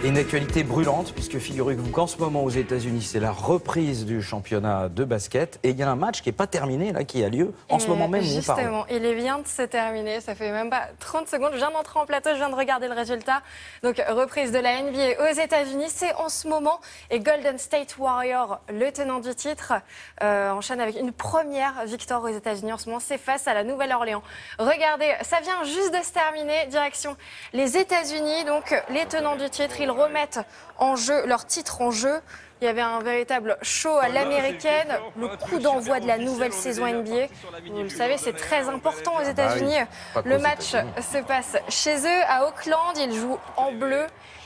Et une actualité brûlante, puisque figurez-vous qu'en ce moment aux États-Unis, c'est la reprise du championnat de basket. Et il y a un match qui n'est pas terminé, là, qui a lieu en ce moment même où on parle. Justement, il vient de se terminer, ça fait même pas 30 secondes. Je viens d'entrer en plateau, je viens de regarder le résultat. Donc, reprise de la NBA aux États-Unis, c'est en ce moment. Et Golden State Warriors, le tenant du titre, enchaîne avec une première victoire aux États-Unis en ce moment. C'est face à la Nouvelle-Orléans. Regardez, ça vient juste de se terminer. Direction les États-Unis, donc les tenants du titre, ils remettent en jeu leur titre en jeu. Il y avait un véritable show à l'américaine, le coup d'envoi de la nouvelle saison NBA. Vous le savez, c'est très important aux États-Unis. Le match se passe chez eux, à Oakland. Ils jouent en bleu.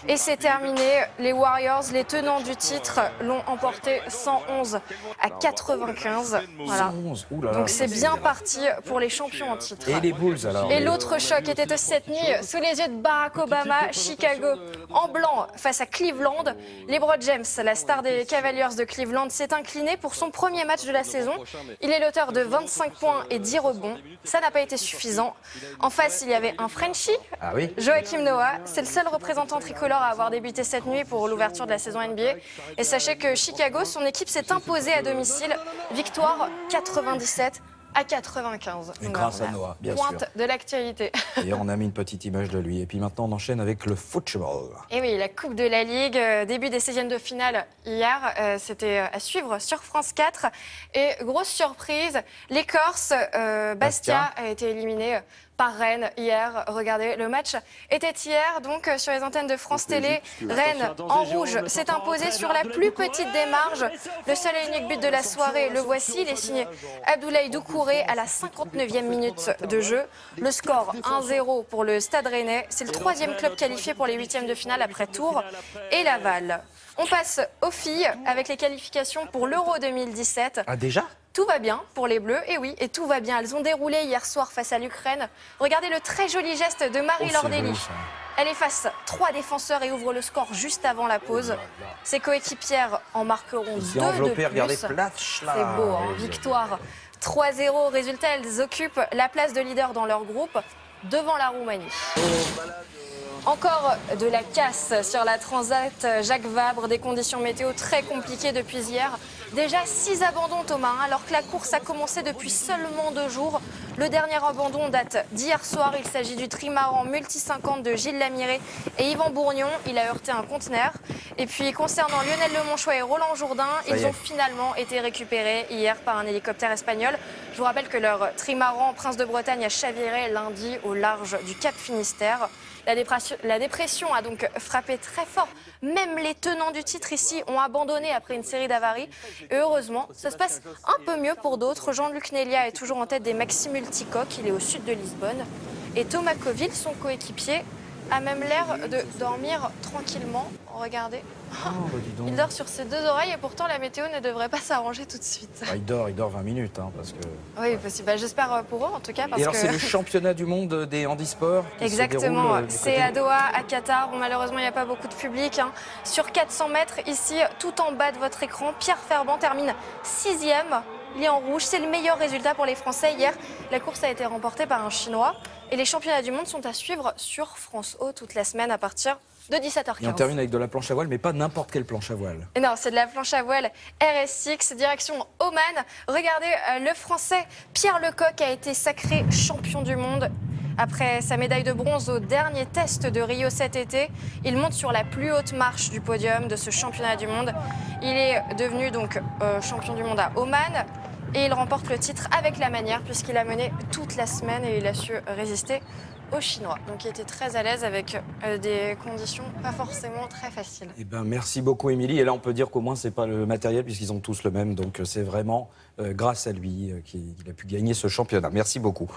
Et c'est terminé. Les Warriors, les tenants du titre, l'ont emporté 111 à 95. Voilà. Donc c'est bien parti pour les champions en titre. Et les Bulls alors? Et l'autre choc était aussi cette nuit, sous les yeux de Barack Obama, Chicago en blanc face à Cleveland. LeBron James, la star des Cavaliers de Cleveland, s'est incliné pour son premier match de la saison. Il est l'auteur de 25 points et 10 rebonds. Ça n'a pas été suffisant. En face, il y avait un Frenchie, Joakim Noah. C'est le seul représentant tricolore à avoir débuté cette nuit pour l'ouverture de la saison NBA. Et sachez que Chicago, son équipe s'est imposée à domicile. Victoire 97 à 95. Et grâce à Noah, bien sûr. Pointe de l'actualité. Et on a mis une petite image de lui. Et puis maintenant, on enchaîne avec le football. Et oui, la Coupe de la Ligue, début des 16e de finale hier, c'était à suivre sur France 4. Et grosse surprise, les Corses, Bastia a été éliminé par Rennes hier. Regardez, le match était hier, donc sur les antennes de France Télé. Rennes, en rouge, s'est imposé sur la plus petite des marges. Le seul et unique but de la soirée, le voici. Il est signé Abdoulaye Doucouré à la 59e minute de jeu. Le score 1-0 pour le Stade Rennais. C'est le troisième club qualifié pour les 8e de finale après Tours et Laval. On passe aux filles avec les qualifications pour l'Euro 2017. Ah déjà? Tout va bien pour les Bleus, et oui, et tout va bien. Elles ont déroulé hier soir face à l'Ukraine. Regardez le très joli geste de Marie Lordelli. Elle efface 3 défenseurs et ouvre le score juste avant la pause. Ses coéquipières en marqueront 2 de plus. Regardez, c'est beau, hein, victoire 3-0. Résultat, elles occupent la place de leader dans leur groupe devant la Roumanie. Encore de la casse sur la Transat Jacques Vabre, des conditions météo très compliquées depuis hier. Déjà 6 abandons, Thomas, alors que la course a commencé depuis seulement 2 jours. Le dernier abandon date d'hier soir. Il s'agit du trimaran multi-50 de Gilles Lamiré et Yvan Bourgnon. Il a heurté un conteneur. Et puis concernant Lionel Lemonchois et Roland Jourdain, ils ont finalement été récupérés hier par un hélicoptère espagnol. Je vous rappelle que leur trimaran Prince de Bretagne a chaviré lundi au large du Cap Finistère. La dépression a donc frappé très fort. Même les tenants du titre ici ont abandonné après une série d'avaries. Et heureusement, ça se passe un peu mieux pour d'autres. Jean-Luc Nelia est toujours en tête des Maxi Multicoques. Il est au sud de Lisbonne. Et Thomas Coville, son coéquipier, a même l'air de dormir tranquillement. Regardez. Il dort sur ses 2 oreilles et pourtant la météo ne devrait pas s'arranger tout de suite. Il dort 20 minutes. Hein, parce que... Oui, possible. Bah, j'espère pour eux en tout cas. Parce et alors que... c'est le championnat du monde des handisports qui Exactement, se déroule, c'est à Doha, à Qatar. Bon, malheureusement, il n'y a pas beaucoup de public. Hein. Sur 400 mètres, ici, tout en bas de votre écran, Pierre Ferban termine 6e. Il est en rouge, c'est le meilleur résultat pour les Français. Hier, la course a été remportée par un Chinois. Et les championnats du monde sont à suivre sur France O toute la semaine à partir de 17h15. Et on termine avec de la planche à voile, mais pas n'importe quelle planche à voile. Et non, c'est de la planche à voile RS6, direction Oman. Regardez, le Français Pierre Lecoq a été sacré champion du monde. Après sa médaille de bronze au dernier test de Rio cet été, il monte sur la plus haute marche du podium de ce championnat du monde. Il est devenu donc champion du monde à Oman et il remporte le titre avec la manière puisqu'il a mené toute la semaine et il a su résister aux Chinois. Donc il était très à l'aise avec des conditions pas forcément très faciles. Eh ben, merci beaucoup Émilie. Et là on peut dire qu'au moins c'est pas le matériel puisqu'ils ont tous le même. Donc c'est vraiment grâce à lui qu'il a pu gagner ce championnat. Merci beaucoup.